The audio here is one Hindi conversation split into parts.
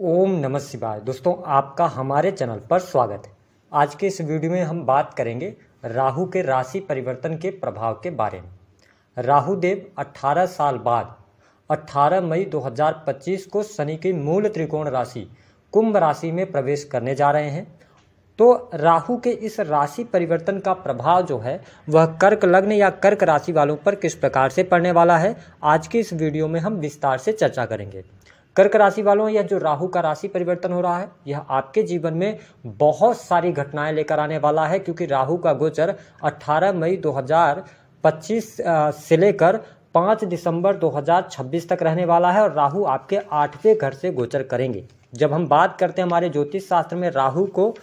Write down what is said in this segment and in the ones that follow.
ओम नमः शिवाय। दोस्तों, आपका हमारे चैनल पर स्वागत है। आज के इस वीडियो में हम बात करेंगे राहु के राशि परिवर्तन के प्रभाव के बारे में। राहु देव 18 साल बाद 18 मई 2025 को शनि की मूल त्रिकोण राशि कुंभ राशि में प्रवेश करने जा रहे हैं। तो राहु के इस राशि परिवर्तन का प्रभाव जो है वह कर्क लग्न या कर्क राशि वालों पर किस प्रकार से पड़ने वाला है, आज की इस वीडियो में हम विस्तार से चर्चा करेंगे। कर्क राशि वालों, यह जो राहु का राशि परिवर्तन हो रहा है यह आपके जीवन में बहुत सारी घटनाएं लेकर आने वाला है, क्योंकि राहु का गोचर 18 मई 2025 से लेकर 5 दिसंबर 2026 तक रहने वाला है और राहु आपके 8वें घर से गोचर करेंगे। जब हम बात करते हैं हमारे ज्योतिष शास्त्र में राहु को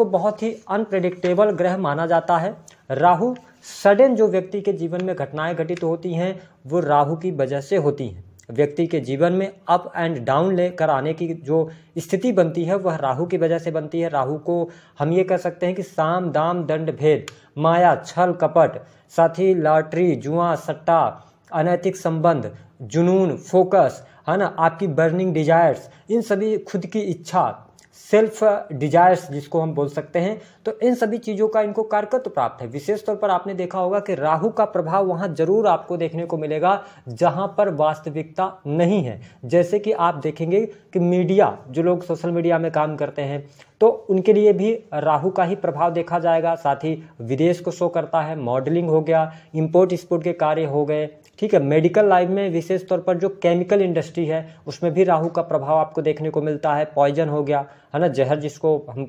बहुत ही अनप्रेडिक्टेबल ग्रह माना जाता है। राहु सडन जो व्यक्ति के जीवन में घटनाएं घटित होती हैं वो राहु की वजह से होती हैं। व्यक्ति के जीवन में अप एंड डाउन लेकर आने की जो स्थिति बनती है वह राहु की वजह से बनती है। राहु को हम ये कह सकते हैं कि साम दाम दंड भेद, माया, छल कपट, साथ ही लॉटरी, जुआ, सट्टा, अनैतिक संबंध, जुनून, फोकस, है ना, आपकी बर्निंग डिजायर्स, इन सभी खुद की इच्छा, सेल्फ डिजायर्स जिसको हम बोल सकते हैं, तो इन सभी चीज़ों का इनको कारकत्व प्राप्त है। विशेष तौर पर आपने देखा होगा कि राहु का प्रभाव वहाँ जरूर आपको देखने को मिलेगा जहाँ पर वास्तविकता नहीं है। जैसे कि आप देखेंगे कि मीडिया, जो लोग सोशल मीडिया में काम करते हैं तो उनके लिए भी राहु का ही प्रभाव देखा जाएगा। साथ ही विदेश को शो करता है, मॉडलिंग हो गया, इंपोर्ट एक्सपोर्ट के कार्य हो गए, ठीक है। मेडिकल लाइन में विशेष तौर पर जो केमिकल इंडस्ट्री है उसमें भी राहु का प्रभाव आपको देखने को मिलता है। पॉइजन हो गया, है ना, जहर जिसको हम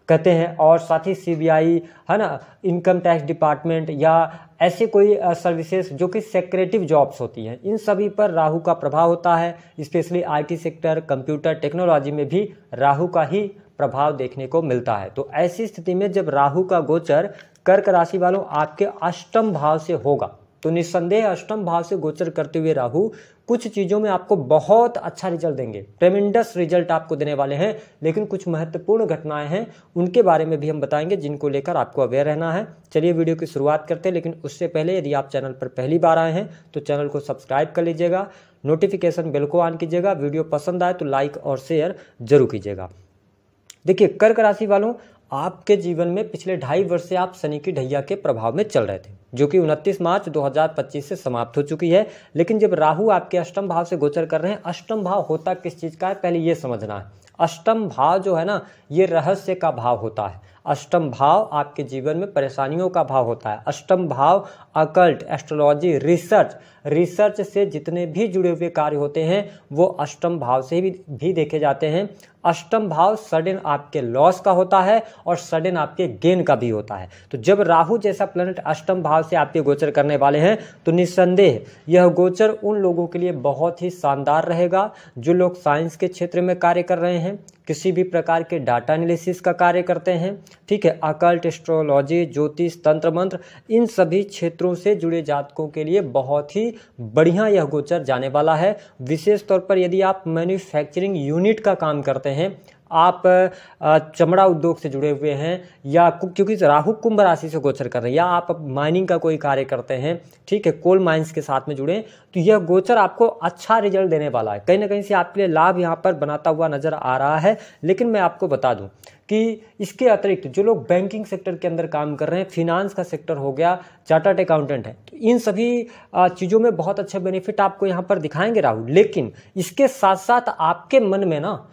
कहते हैं और साथ ही सीबीआई, है ना, इनकम टैक्स डिपार्टमेंट या ऐसे कोई सर्विसेज जो कि सेक्रेटिव जॉब्स होती हैं, इन सभी पर राहु का प्रभाव होता है। Specially IT sector, computer technology में भी राहु का ही प्रभाव देखने को मिलता है। तो ऐसी स्थिति में जब राहु का गोचर कर्क राशि वालों आपके अष्टम भाव से होगा तो निस्संदेह अष्टम भाव से गोचर करते हुए राहु कुछ चीज़ों में आपको बहुत अच्छा रिजल्ट देंगे, ट्रेमेंडस रिजल्ट आपको देने वाले हैं। लेकिन कुछ महत्वपूर्ण घटनाएं हैं उनके बारे में भी हम बताएंगे जिनको लेकर आपको अवेयर रहना है। चलिए वीडियो की शुरुआत करते हैं, लेकिन उससे पहले यदि आप चैनल पर पहली बार आए हैं तो चैनल को सब्सक्राइब कर लीजिएगा, नोटिफिकेशन बेल को ऑन कीजिएगा, वीडियो पसंद आए तो लाइक और शेयर जरूर कीजिएगा। देखिए, कर्क राशि वालों, आपके जीवन में पिछले 2.5 वर्ष से आप शनि की ढैया के प्रभाव में चल रहे थे, जो कि 29 मार्च 2025 से समाप्त हो चुकी है। लेकिन जब राहु आपके अष्टम भाव से गोचर कर रहे हैं, अष्टम भाव होता किस चीज़ का है पहले ये समझना है। अष्टम भाव जो है ना, ये रहस्य का भाव होता है। अष्टम भाव आपके जीवन में परेशानियों का भाव होता है। अष्टम भाव अकल्ट, एस्ट्रोलॉजी, रिसर्च से जितने भी जुड़े हुए कार्य होते हैं वो अष्टम भाव से भी देखे जाते हैं। अष्टम भाव सडन आपके लॉस का होता है और सडन आपके गेन का भी होता है। तो जब राहु जैसा प्लैनेट अष्टम भाव से आपके गोचर करने वाले हैं तो निस्संदेह यह गोचर उन लोगों के लिए बहुत ही शानदार रहेगा जो लोग साइंस के क्षेत्र में कार्य कर रहे हैं, किसी भी प्रकार के डाटा एनालिसिस का कार्य करते हैं, ठीक है, अकल्ट, एस्ट्रोलॉजी, ज्योतिष, तंत्र मंत्र, इन सभी क्षेत्रों से जुड़े जातकों के लिए बहुत ही बढ़िया यह गोचर जाने वाला है। विशेष तौर पर यदि आप मैन्युफैक्चरिंग यूनिट का काम करते हैं, आप चमड़ा उद्योग से जुड़े हुए हैं, या क्योंकि राहु कुंभ राशि से गोचर कर रहे हैं, या आप माइनिंग का कोई कार्य करते हैं, ठीक है, कोल माइंस के साथ में जुड़े, तो यह गोचर आपको अच्छा रिजल्ट देने वाला है। कहीं ना कहीं से आपके लिए लाभ यहाँ पर बनाता हुआ नजर आ रहा है। लेकिन मैं आपको बता दूं कि इसके अतिरिक्त जो लोग बैंकिंग सेक्टर के अंदर काम कर रहे हैं, फिनांस का सेक्टर हो गया, चार्टर्ड अकाउंटेंट है, तो इन सभी चीज़ों में बहुत अच्छे बेनिफिट आपको यहाँ पर दिखाएंगे राहु। लेकिन इसके साथ साथ आपके मन में ना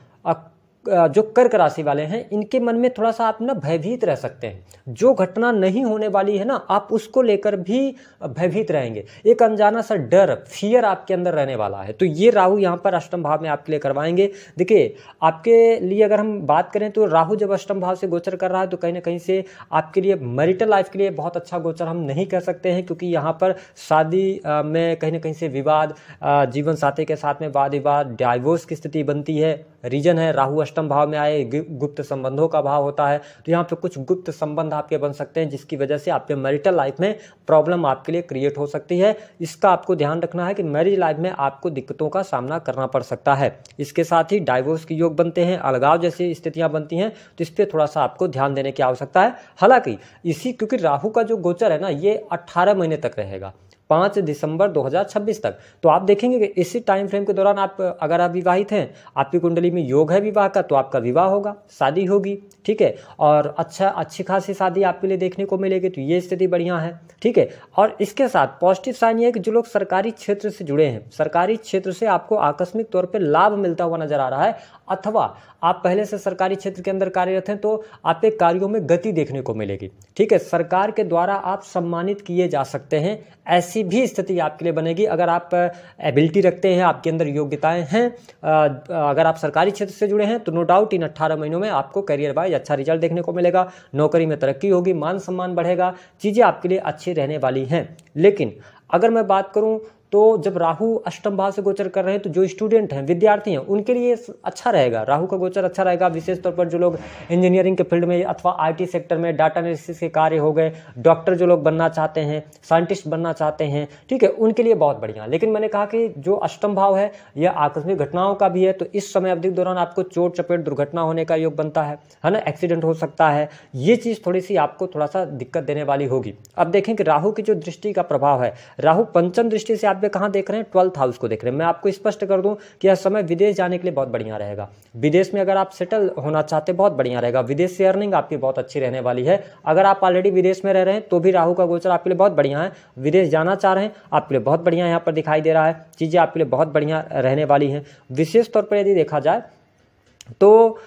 जो कर्क राशि वाले हैं इनके मन में थोड़ा सा आप ना भयभीत रह सकते हैं। जो घटना नहीं होने वाली है ना, आप उसको लेकर भी भयभीत रहेंगे। एक अनजाना सा डर, फियर आपके अंदर रहने वाला है। तो ये राहु यहाँ पर अष्टम भाव में आपके लिए करवाएंगे। देखिए, आपके लिए अगर हम बात करें तो राहु जब अष्टम भाव से गोचर कर रहा है तो कहीं ना कहीं से आपके लिए मैरिटल लाइफ के लिए बहुत अच्छा गोचर हम नहीं कह सकते हैं, क्योंकि यहाँ पर शादी में कहीं ना कहीं से विवाद, जीवन साथी के साथ में वाद विवाद, डाइवोर्स की स्थिति बनती है। रीजन है राहु अष्टम भाव में आए, गुप्त संबंधों का भाव होता है। तो यहाँ पे कुछ गुप्त संबंध आपके बन सकते हैं जिसकी वजह से आपके मैरिटल लाइफ में प्रॉब्लम आपके लिए क्रिएट हो सकती है। इसका आपको ध्यान रखना है कि मैरिज लाइफ में आपको दिक्कतों का सामना करना पड़ सकता है। इसके साथ ही डाइवोर्स के योग बनते हैं, अलगाव जैसी स्थितियां बनती हैं, तो इस पर थोड़ा सा आपको ध्यान देने की आवश्यकता है। हालांकि क्योंकि राहु का जो गोचर है ना, ये 18 महीने तक रहेगा, 5 दिसंबर 2026 तक। तो आप देखेंगे कि इसी टाइम फ्रेम के दौरान आप अगर आप विवाहित हैं, आपकी कुंडली में योग है विवाह का, तो आपका विवाह होगा, शादी होगी, ठीक है, और अच्छी खासी शादी आपके लिए देखने को मिलेगी। तो ये स्थिति बढ़िया है, ठीक है। और इसके साथ पॉजिटिव साइन ये है कि जो लोग सरकारी क्षेत्र से जुड़े हैं, सरकारी क्षेत्र से आपको आकस्मिक तौर पर लाभ मिलता हुआ नजर आ रहा है, अथवा आप पहले से सरकारी क्षेत्र के अंदर कार्यरत हैं तो आपके कार्यों में गति देखने को मिलेगी, ठीक है। सरकार के द्वारा आप सम्मानित किए जा सकते हैं, ऐसी भी स्थिति आपके लिए बनेगी अगर आप एबिलिटी रखते हैं, आपके अंदर योग्यताएं हैं। अगर आप सरकारी क्षेत्र से जुड़े हैं तो नो डाउट इन 18 महीनों में आपको करियर वाइज अच्छा रिजल्ट देखने को मिलेगा, नौकरी में तरक्की होगी, मान सम्मान बढ़ेगा, चीज़ें आपके लिए अच्छी रहने वाली हैं। लेकिन अगर मैं बात करूं तो जब राहु अष्टम भाव से गोचर कर रहे हैं तो जो स्टूडेंट हैं, विद्यार्थी हैं, उनके लिए अच्छा रहेगा, राहु का गोचर अच्छा रहेगा। विशेष तौर पर जो लोग इंजीनियरिंग के फील्ड में अथवा आईटी सेक्टर में डाटा एनालिसिस के कार्य हो गए, डॉक्टर जो लोग बनना चाहते हैं, साइंटिस्ट बनना चाहते हैं, ठीक है, उनके लिए बहुत बढ़िया। लेकिन मैंने कहा कि जो अष्टम भाव है यह आकस्मिक घटनाओं का भी है, तो इस समय अवधि के दौरान आपको चोट चपेट दुर्घटना होने का योग बनता है ना, एक्सीडेंट हो सकता है। ये चीज़ थोड़ी सी आपको थोड़ा सा दिक्कत देने वाली होगी। अब देखें कि राहु की जो दृष्टि का प्रभाव है, राहु पंचम दृष्टि से आप कहाँ देख रहे हैं, 12th हाउस को देख रहे हैं। मैं आपको स्पष्ट कर दूं कि यह समय विदेश जाने के लिए बहुत बढ़िया रहेगा। विदेश में अगर आप सेटल होना चाहते हैं बहुत बढ़िया रहेगा, विदेश से अर्निंग आपकी बहुत अच्छी रहने वाली है। अगर आप ऑलरेडी विदेश में रह रहे हैं तो भी राहु का गोचर आपके लिए बहुत बढ़िया है। विदेश जाना चाह रहे हैं आपके लिए बहुत बढ़िया यहाँ पर दिखाई दे रहा है, चीज़ें आपके लिए बहुत बढ़िया रहने वाली हैं। विशेष तौर पर यदि देखा जाए तो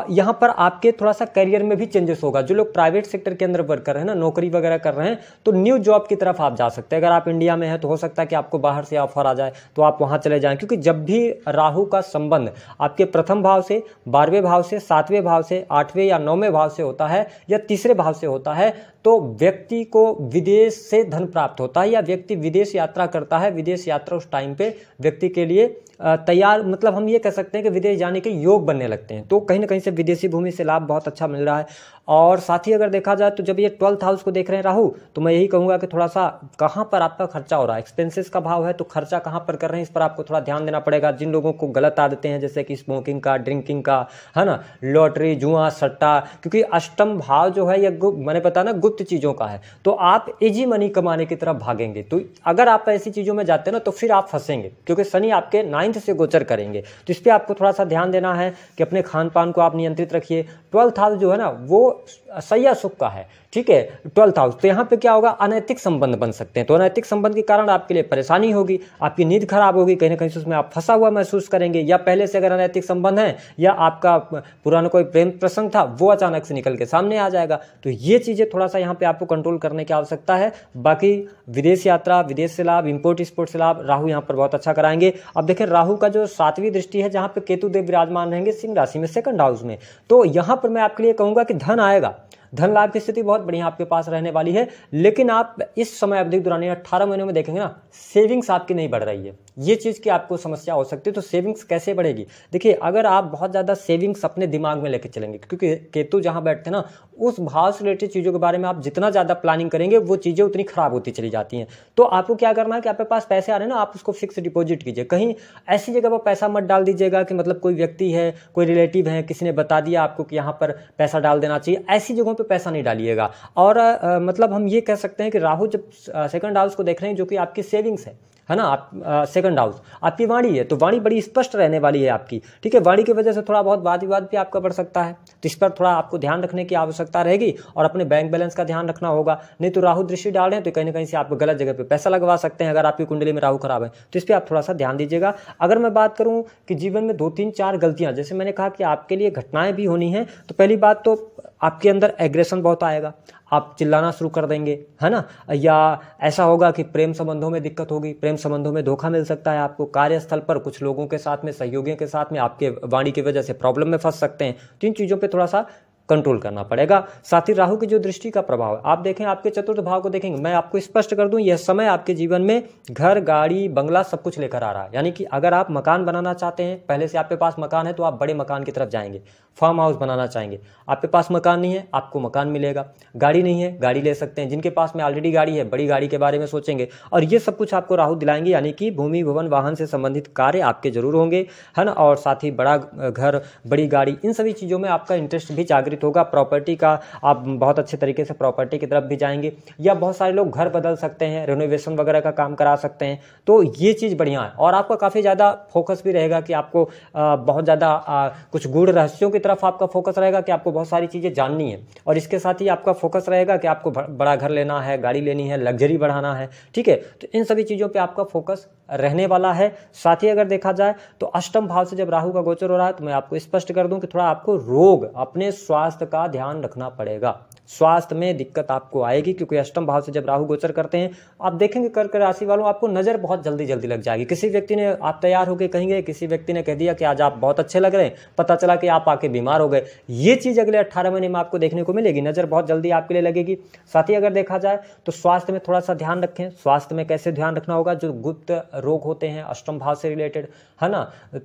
यहाँ पर आपके थोड़ा सा करियर में भी चेंजेस होगा। जो लोग प्राइवेट सेक्टर के अंदर वर्क कर रहे हैं ना, नौकरी वगैरह कर रहे हैं, तो न्यू जॉब की तरफ आप जा सकते हैं। अगर आप इंडिया में हैं तो हो सकता है कि आपको बाहर से ऑफर आ जाए तो आप वहाँ चले जाएं, क्योंकि जब भी राहु का संबंध आपके प्रथम भाव से, 12वें भाव से, 7वें भाव से, 8वें या 9वें भाव से होता है या तीसरे भाव से होता है, तो व्यक्ति को विदेश से धन प्राप्त होता है या व्यक्ति विदेश यात्रा करता है। विदेश यात्रा उस टाइम पे व्यक्ति के लिए तैयार, मतलब हम ये कह सकते हैं कि विदेश जाने के योग बनने लगते हैं। तो कहीं ना कहीं से विदेशी भूमि से लाभ बहुत अच्छा मिल रहा है। और साथ ही अगर देखा जाए तो जब ये 12th हाउस को देख रहे हैं राहु, तो मैं यही कहूँगा कि थोड़ा सा कहाँ पर आपका खर्चा हो रहा है, एक्सपेंसेस का भाव है, तो खर्चा कहाँ पर कर रहे हैं इस पर आपको थोड़ा ध्यान देना पड़ेगा। जिन लोगों को गलत आदतें हैं जैसे कि स्मोकिंग का, ड्रिंकिंग का, है ना, लॉटरी, जुआ, सट्टा, क्योंकि अष्टम भाव जो है ये मैंने बताया ना गुप्त चीज़ों का है, तो आप इजी मनी कमाने की तरफ भागेंगे। तो अगर आप ऐसी चीज़ों में जाते हैं ना तो फिर आप फंसेंगे, क्योंकि शनि आपके 9th से गोचर करेंगे। तो इस पर आपको थोड़ा सा ध्यान देना है कि अपने खान पान को आप नियंत्रित रखिए। 12th हाउस जो है ना वो सैया सुख का है, ठीक है, 12th हाउस। तो यहाँ पे क्या होगा, अनैतिक संबंध बन सकते हैं। तो अनैतिक संबंध के कारण आपके लिए परेशानी होगी, आपकी नींद खराब होगी, कहीं ना कहीं उसमें आप फंसा हुआ महसूस करेंगे, या पहले से अगर अनैतिक संबंध है या आपका पुराना कोई प्रेम प्रसंग था वो अचानक से निकल के सामने आ जाएगा। तो ये चीज़ें थोड़ा सा यहाँ पे आपको कंट्रोल करने की आवश्यकता है। बाकी विदेश यात्रा, विदेश से लाभ, इंपोर्ट एक्सपोर्ट से लाभ राहु यहाँ पर बहुत अच्छा कराएंगे। अब देखें राहु का जो 7वीं दृष्टि है जहाँ पे केतु देव विराजमान रहेंगे सिंह राशि में, 2nd हाउस में, तो यहाँ पर मैं आपके लिए कहूँगा कि धन आएगा, धन लाभ की स्थिति बहुत बढ़िया आपके पास रहने वाली है। लेकिन आप इस समय अवधि के दौरान 18 महीनों में देखेंगे ना, सेविंग्स आपकी नहीं बढ़ रही है, ये चीज़ की आपको समस्या हो सकती है। तो सेविंग्स कैसे बढ़ेगी, देखिए अगर आप बहुत ज़्यादा सेविंग्स अपने दिमाग में लेकर चलेंगे, क्योंकि केतु जहाँ बैठते हैं ना उस भाव से रिलेटेड चीज़ों के बारे में आप जितना ज़्यादा प्लानिंग करेंगे वो चीज़ें उतनी खराब होती चली जाती हैं। तो आपको क्या करना है कि आपके पास पैसे आ रहे हैं ना, आप उसको फिक्स डिपॉजिट कीजिए। कहीं ऐसी जगह पर पैसा मत डाल दीजिएगा कि मतलब कोई व्यक्ति है, कोई रिलेटिव है, किसी ने बता दिया आपको कि यहाँ पर पैसा डाल देना चाहिए, ऐसी जगहों पर पैसा नहीं डालिएगा। और मतलब हम ये कह सकते हैं कि राहु जब 2nd हाउस को देख रहे हैं जो कि आपकी सेविंग्स है ना, आप 2nd हाउस आपकी वाणी है, तो वाणी बड़ी स्पष्ट रहने वाली है आपकी, ठीक है। वाणी की वजह से थोड़ा बहुत वाद विवाद भी आपका बढ़ सकता है, तो इस पर थोड़ा आपको ध्यान रखने की आवश्यकता रहेगी। और अपने बैंक बैलेंस का ध्यान रखना होगा, नहीं तो राहु दृष्टि डाल रहे हैं तो कहीं ना कहीं से आप गलत जगह पे पैसा लगवा सकते हैं। अगर आपकी कुंडली में राहु खराब है तो इस पर आप थोड़ा सा ध्यान दीजिएगा। अगर मैं बात करूँ कि जीवन में 2-3-4 गलतियाँ, जैसे मैंने कहा कि आपके लिए घटनाएं भी होनी है, तो पहली बात तो आपके अंदर एग्रेशन बहुत आएगा, आप चिल्लाना शुरू कर देंगे, है ना, या ऐसा होगा कि प्रेम संबंधों में दिक्कत होगी, प्रेम संबंधों में धोखा मिल सकता है आपको। कार्यस्थल पर कुछ लोगों के साथ में, सहयोगियों के साथ में आपके वाणी की वजह से प्रॉब्लम में फंस सकते हैं। तो इन चीज़ों पे थोड़ा सा कंट्रोल करना पड़ेगा। साथ ही राहु की जो दृष्टि का प्रभाव है, आप देखें आपके 4th भाव को देखेंगे, मैं आपको स्पष्ट कर दूं, यह समय आपके जीवन में घर, गाड़ी, बंगला सब कुछ लेकर आ रहा है। यानी कि अगर आप मकान बनाना चाहते हैं, पहले से आपके पास मकान है, तो आप बड़े मकान की तरफ जाएंगे। फार्म हाउस बनाना चाहेंगे। आपके पास मकान नहीं है, आपको मकान मिलेगा। गाड़ी नहीं है, गाड़ी ले सकते हैं। जिनके पास में ऑलरेडी गाड़ी है, बड़ी गाड़ी के बारे में सोचेंगे। और ये सब कुछ आपको राहु दिलाएंगे, यानी कि भूमि, भवन, वाहन से संबंधित कार्य आपके जरूर होंगे, है ना। और साथ ही बड़ा घर, बड़ी गाड़ी, इन सभी चीज़ों में आपका इंटरेस्ट भी जागृत होगा। प्रॉपर्टी का आप बहुत अच्छे तरीके से प्रॉपर्टी की तरफ भी जाएंगे, या बहुत सारे लोग घर बदल सकते हैं, रेनोवेशन वगैरह का काम करा सकते हैं। तो ये चीज़ बढ़िया है। और आपका काफ़ी ज़्यादा फोकस भी रहेगा कि आपको बहुत ज़्यादा कुछ गूढ़ रहस्यों की तरफ आपका फोकस रहेगा कि आपको बहुत सारी चीज़ें जाननी है। और इसके साथ ही आपका फोकस रहेगा कि आपको बड़ा घर लेना है, गाड़ी लेनी है, लग्जरी बढ़ाना है, ठीक है। तो इन सभी चीज़ों पे आपका फोकस रहने वाला है। साथ ही अगर देखा जाए तो अष्टम भाव से जब राहु का गोचर हो रहा है, तो मैं आपको स्पष्ट कर दूं कि थोड़ा आपको रोग, अपने स्वास्थ्य का ध्यान रखना पड़ेगा। स्वास्थ्य में दिक्कत आपको आएगी, क्योंकि अष्टम भाव से जब राहु गोचर करते हैं, आप देखेंगे कर्क राशि वालों, आपको नजर बहुत जल्दी जल्दी लग जाएगी। किसी व्यक्ति ने, आप तैयार होकर कहेंगे, किसी व्यक्ति ने कह दिया कि आज आप बहुत अच्छे लग रहे हैं, पता चला कि आप आके बीमार हो गए। ये चीज अगले 18 महीने में आपको देखने को मिलेगी। नजर बहुत जल्दी आपके लिए लगेगी। साथ ही अगर देखा जाए तो स्वास्थ्य में थोड़ा सा ध्यान रखें। स्वास्थ्य में कैसे ध्यान रखना होगा? जो गुप्त रोग होते हैं अष्टम भाव से रिलेटेड, है ना,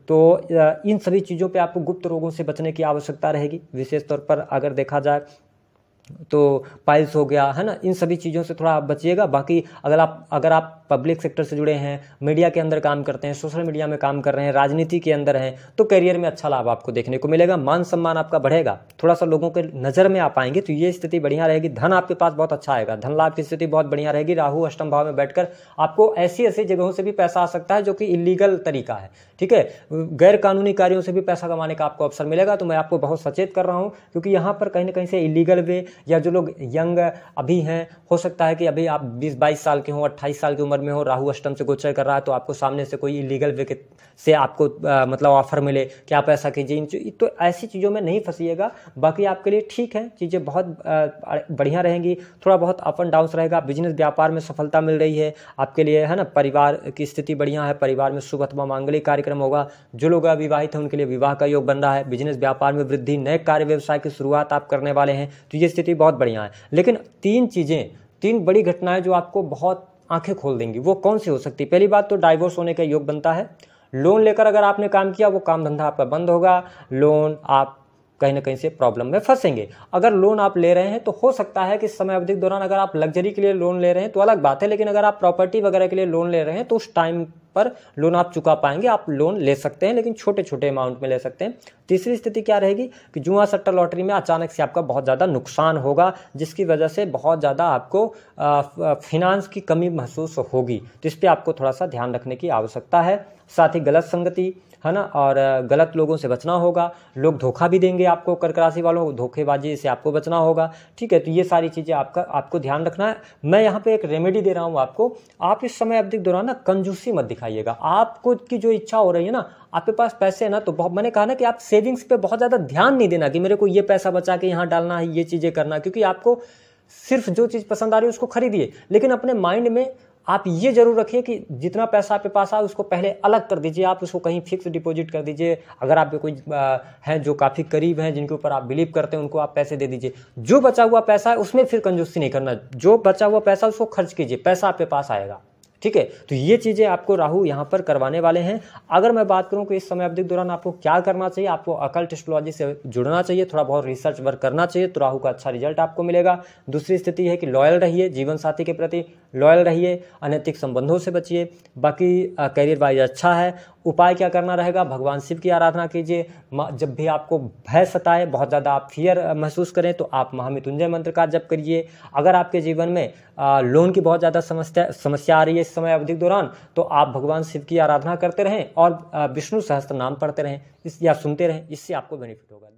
तो इन सभी चीज़ों पे आपको गुप्त रोगों से बचने की आवश्यकता रहेगी। विशेष तौर पर अगर देखा जाए तो पाइल्स हो गया, है ना, इन सभी चीज़ों से थोड़ा आप बचिएगा। बाकी अगर आप पब्लिक सेक्टर से जुड़े हैं, मीडिया के अंदर काम करते हैं, सोशल मीडिया में काम कर रहे हैं, राजनीति के अंदर हैं, तो करियर में अच्छा लाभ आपको देखने को मिलेगा। मान सम्मान आपका बढ़ेगा, थोड़ा सा लोगों के नज़र में आप आएंगे, तो ये स्थिति बढ़िया रहेगी। धन आपके पास बहुत अच्छा आएगा, धन लाभ की स्थिति बहुत बढ़िया रहेगी। राहु अष्टम भाव में बैठकर आपको ऐसी ऐसी जगहों से भी पैसा आ सकता है जो कि इलीगल तरीका है, ठीक है। गैर कानूनी कार्यों से भी पैसा कमाने का आपको अवसर मिलेगा। तो मैं आपको बहुत सचेत कर रहा हूँ, क्योंकि यहाँ पर कहीं ना कहीं से इलीगल वे, या जो लोग यंग अभी हैं, हो सकता है कि अभी आप 20-22 साल के हो, 28 साल की उम्र में हो, राहु अष्टम से गोचर कर रहा है, तो आपको सामने से कोई इलीगल वे से आपको मतलब ऑफर मिले कि आप ऐसा कीजिए। तो ऐसी चीज़ों में नहीं फंसिएगा। बाकी आपके लिए ठीक है, चीज़ें बहुत बढ़िया रहेंगी। थोड़ा बहुत अप एंड डाउन रहेगा। बिजनेस व्यापार में सफलता मिल रही है आपके लिए, है ना। परिवार की स्थिति बढ़िया है, परिवार में शुभ अथवा मांगलिक कार्यक्रम होगा। जो लोग अविवाहित हैं उनके लिए विवाह का योग बन रहा है। बिजनेस व्यापार में वृद्धि, नए कार्य व्यवसाय की शुरुआत आप करने वाले हैं, तो ये स्थिति बहुत बढ़िया है। लेकिन तीन बड़ी घटनाएं जो आपको बहुत आंखें खोल देंगी, वो कौन सी हो सकती है? पहली बात तो डाइवोर्स होने का योग बनता है। लोन लेकर अगर आपने काम किया, वो काम धंधा आपका बंद होगा। लोन आप कहीं ना कहीं से प्रॉब्लम में फंसेंगे। अगर लोन आप ले रहे हैं तो हो सकता है कि इस समय अवधि के दौरान अगर आप लग्जरी के लिए लोन ले रहे हैं तो अलग बात है, लेकिन अगर आप प्रॉपर्टी वगैरह के लिए लोन ले रहे हैं तो उस टाइम पर लोन आप चुका पाएंगे। आप लोन ले सकते हैं, लेकिन छोटे छोटे अमाउंट में ले सकते हैं। तीसरी स्थिति क्या रहेगी कि जुआ सट्टा लॉटरी में अचानक से आपका बहुत ज़्यादा नुकसान होगा, जिसकी वजह से बहुत ज़्यादा आपको फिनांस की कमी महसूस होगी। तो इस पर आपको थोड़ा सा ध्यान रखने की आवश्यकता है। साथ ही गलत संगति, है ना, और गलत लोगों से बचना होगा। लोग धोखा भी देंगे आपको, कर्क राशि वालों, धोखेबाजी से आपको बचना होगा, ठीक है। तो ये सारी चीज़ें आपको ध्यान रखना है। मैं यहाँ पे एक रेमेडी दे रहा हूँ आपको। आप इस समय अवधि के दौरान ना कंजूसी मत दिखाइएगा। आपको की जो इच्छा हो रही है ना, आपके पास पैसे है ना, तो मैंने कहा ना कि आप सेविंग्स पे बहुत ज़्यादा ध्यान नहीं देना कि मेरे को ये पैसा बचा के यहाँ डालना है, ये चीज़ें करना, क्योंकि आपको सिर्फ जो चीज़ पसंद आ रही है उसको खरीदिए। लेकिन अपने माइंड में आप ये जरूर रखिए कि जितना पैसा आपके पास आए उसको पहले अलग कर दीजिए। आप उसको कहीं फिक्स डिपॉजिट कर दीजिए। अगर आपके कोई हैं जो काफ़ी करीब हैं, जिनके ऊपर आप बिलीव करते हैं, उनको आप पैसे दे दीजिए। जो बचा हुआ पैसा है उसमें फिर कंजूसी नहीं करना। जो बचा हुआ पैसा उसको खर्च कीजिए, पैसा आपके पास आएगा, ठीक है। तो ये चीज़ें आपको राहु यहाँ पर करवाने वाले हैं। अगर मैं बात करूँ कि इस समय अवधि के दौरान आपको क्या करना चाहिए, आपको अकल्ट एस्ट्रोलॉजी से जुड़ना चाहिए, थोड़ा बहुत रिसर्च वर्क करना चाहिए, तो राहु का अच्छा रिजल्ट आपको मिलेगा। दूसरी स्थिति है कि लॉयल रहिए, जीवन साथी के प्रति लॉयल रहिए, अनैतिक संबंधों से बचिए। बाकी करियर वाइज अच्छा है। उपाय क्या करना रहेगा? भगवान शिव की आराधना कीजिए। जब भी आपको भय सताए, बहुत ज़्यादा आप फियर महसूस करें, तो आप महामृत्युंजय मंत्र का जप करिए। अगर आपके जीवन में लोन की बहुत ज़्यादा समस्या आ रही है इस समय अवधि के दौरान, तो आप भगवान शिव की आराधना करते रहें और विष्णु सहस्त्र नाम पढ़ते रहें या सुनते रहें। इससे आपको बेनिफिट होगा।